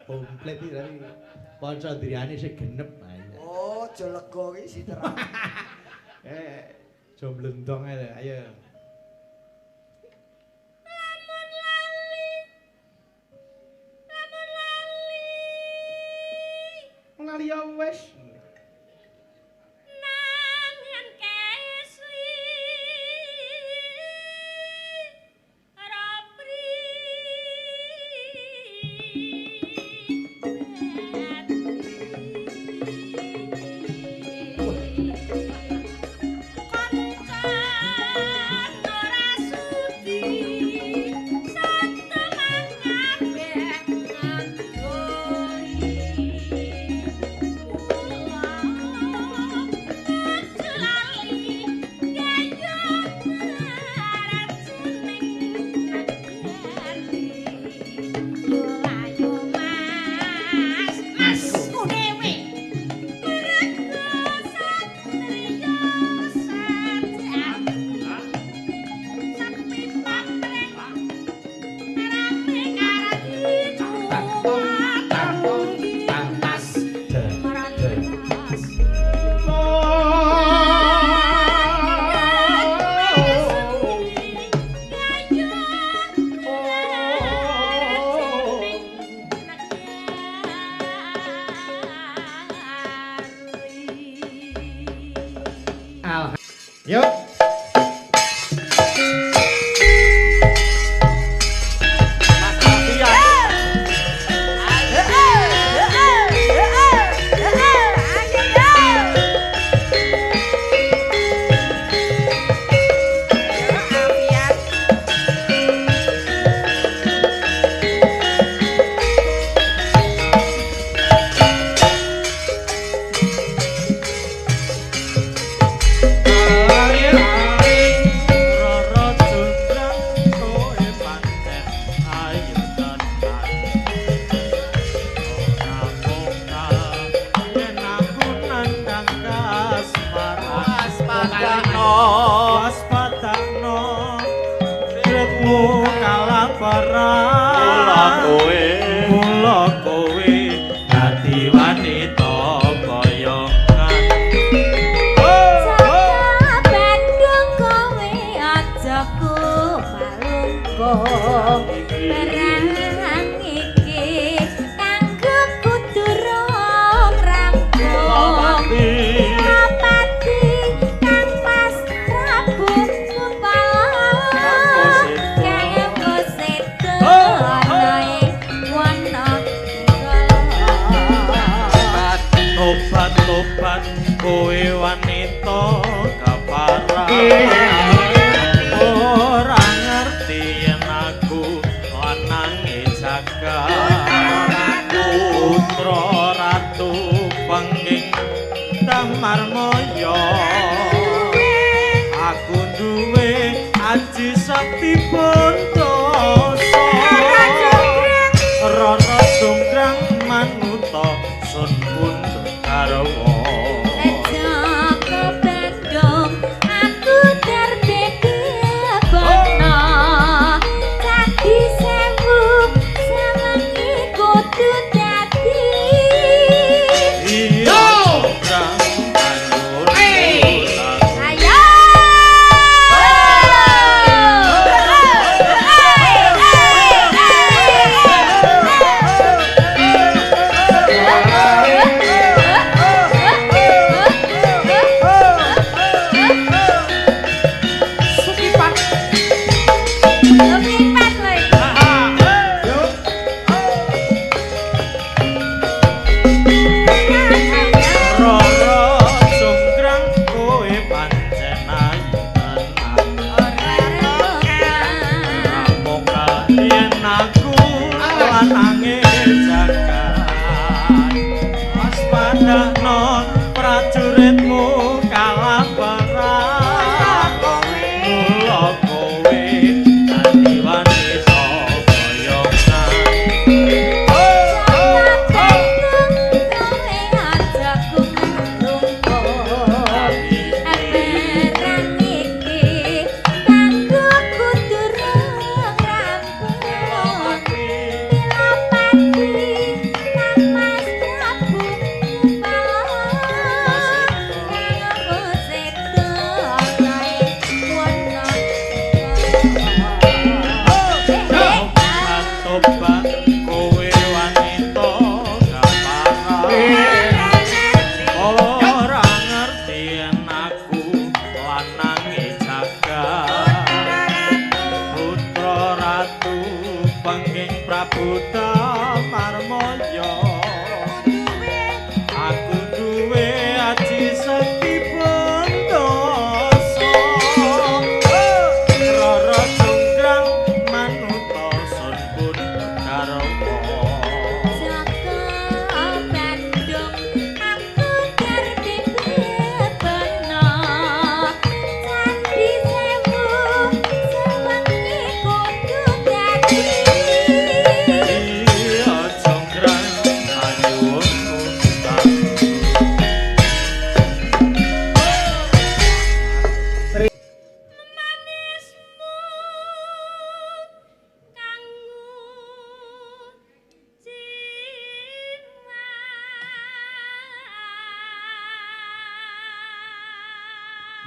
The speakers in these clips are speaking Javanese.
Komplit iki tapi kanca ndriyane sing genep ae. Oh, aja lega iki siterang. Jo mlendong ae ayo. Lamun lali ya wis.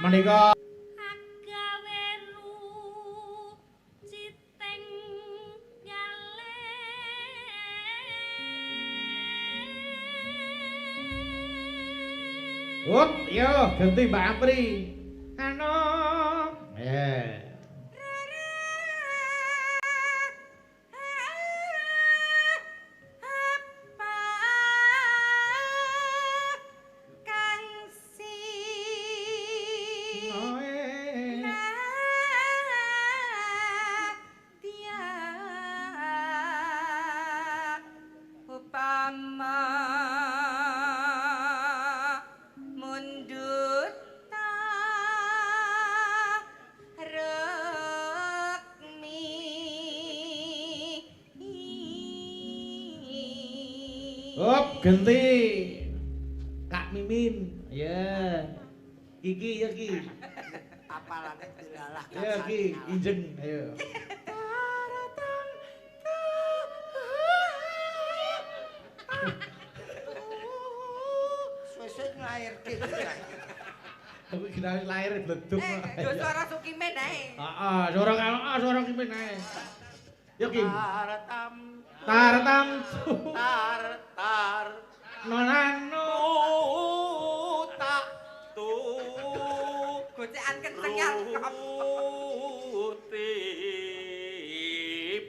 Menika agawe ruciting nyale Up, yo ganti Mbak Apri. Ano. Up, ganti Kak Mimin. Ya. Iki ya ki. Apalane dilalah. Ya ki, injeng ayo. Suwe-suwe nglairke. Aku kira lahir bleduk. yo suara Sukimen ae Heeh, suara Kimin ae. Yo ki. Tartam Tartam tar nonano tak tu gocekan kenceng ya Uti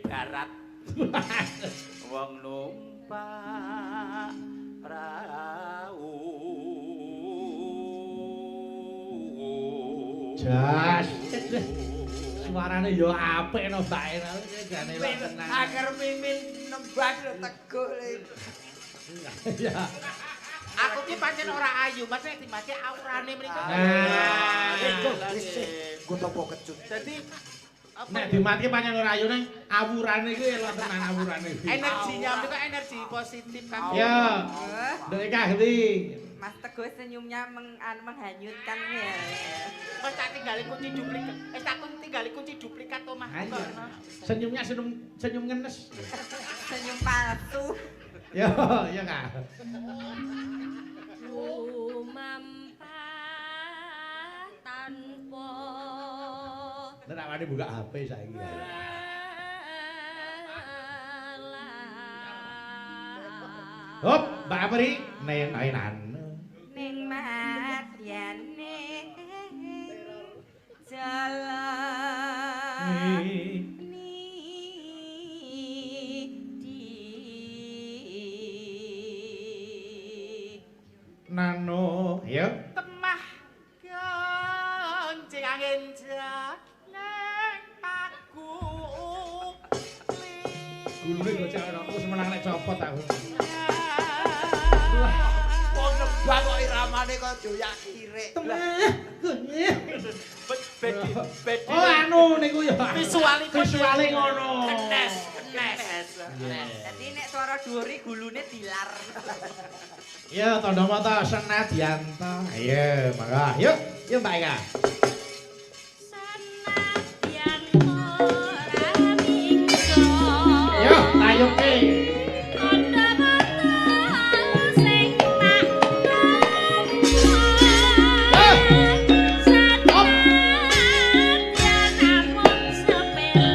barat wong numpak prau jas suarane yo apik no Mbak Ena jane lho tenang. agar mimin nembang lho teguk le Ya. Aku ki pancen ora ayu, Mas nek dimati aurane mriko. Gue topo kecut. Dadi Nek dimati pancen ora ayu ning awurane iki lho tenan awurane. energinya mriko energi positif kan. Ya. Nduk Kahdi. Mas Teguh senyumnya menghanyutkan ya. Wes tak tinggali kunci duplikat. Tak tinggali kunci duplikat omah. Senyumnya senyum ngenes. Senyum palsu. Ya, ya Kak. Mampah tanpa Nek wani buka HP saiki. Hop, Mbak Apri, nainan. ning madyane jalan Nano, ya. Temah gonceng angin janeng paku. Gulune gocek ana aku semenang nek copot aku. Wong nembang kok iramane kok doyak kirik. Bedi. Oh anu niku ya. Visuale ngono. Kenes. Dadi nek suara dhuwure gulune dilar. Ya, tanda mata Senadyanto. Ayo, mangga. Yuk, yuk Mbak Eka. Senadyanto ora mingso. Yuk, tayuke. Kandha-kandha sing tak Senadyan namung sepele.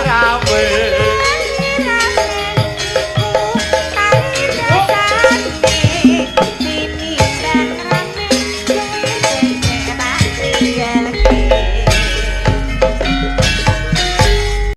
rawel